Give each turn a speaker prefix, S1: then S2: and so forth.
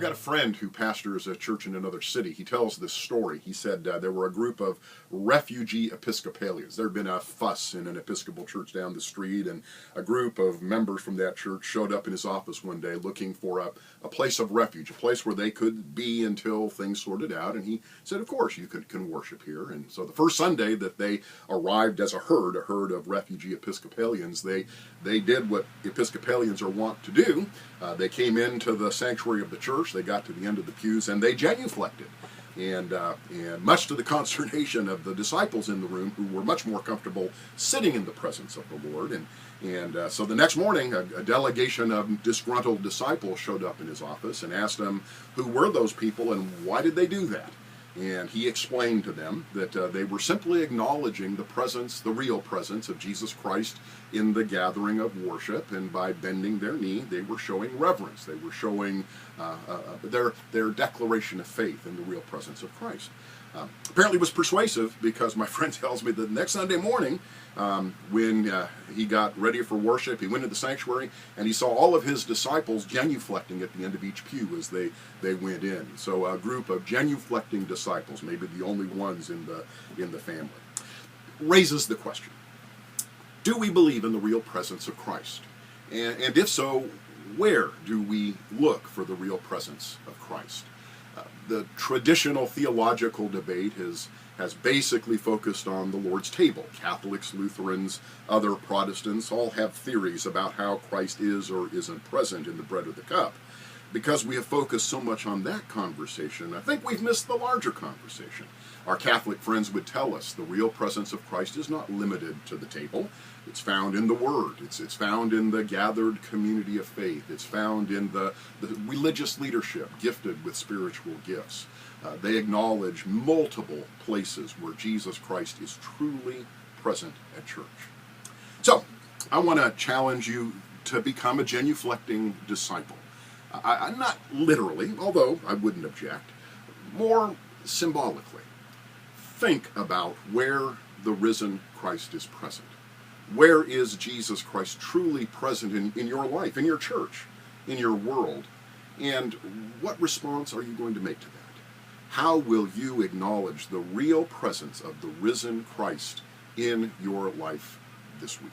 S1: got a friend who pastors a church in another city. He tells this story. He said there were a group of refugee Episcopalians. There had been a fuss in an Episcopal church down the street, and a group of members from that church showed up in his office one day looking for a place of refuge, a place where they could be until things sorted out. And he said, of course, you can worship here. And so the first Sunday that they arrived as a herd of refugee Episcopalians, they did what Episcopalians are wont to do. They came into the sanctuary of the church, they got to the end of the pews, and they genuflected. And much to the consternation of the disciples in the room, who were much more comfortable sitting in the presence of the Lord. And so the next morning, a delegation of disgruntled disciples showed up in his office and asked him who were those people and why did they do that. And he explained to them that they were simply acknowledging the real presence of Jesus Christ in the gathering of worship, and by bending their knee, they were showing reverence. They were showing their declaration of faith in the real presence of Christ. Apparently it was persuasive, because my friend tells me that next Sunday morning, when he got ready for worship, he went into the sanctuary and he saw all of his disciples genuflecting at the end of each pew as they went in. So a group of genuflecting disciples, maybe the only ones in the family, raises the question: do we believe in the real presence of Christ? And if so, where do we look for the real presence of Christ? The traditional theological debate has basically focused on the Lord's table. Catholics, Lutherans, other Protestants all have theories about how Christ is or isn't present in the bread or the cup. Because we have focused so much on that conversation, I think we've missed the larger conversation. Our Catholic friends would tell us the real presence of Christ is not limited to the table. It's found in the Word. It's found in the gathered community of faith. It's found in the religious leadership gifted with spiritual gifts. They acknowledge multiple places where Jesus Christ is truly present at church. So, I want to challenge you to become a genuflecting disciple. I'm not literally, although I wouldn't object, more symbolically. Think about where the risen Christ is present. Where is Jesus Christ truly present in your life, in your church, in your world? And what response are you going to make to that? How will you acknowledge the real presence of the risen Christ in your life this week?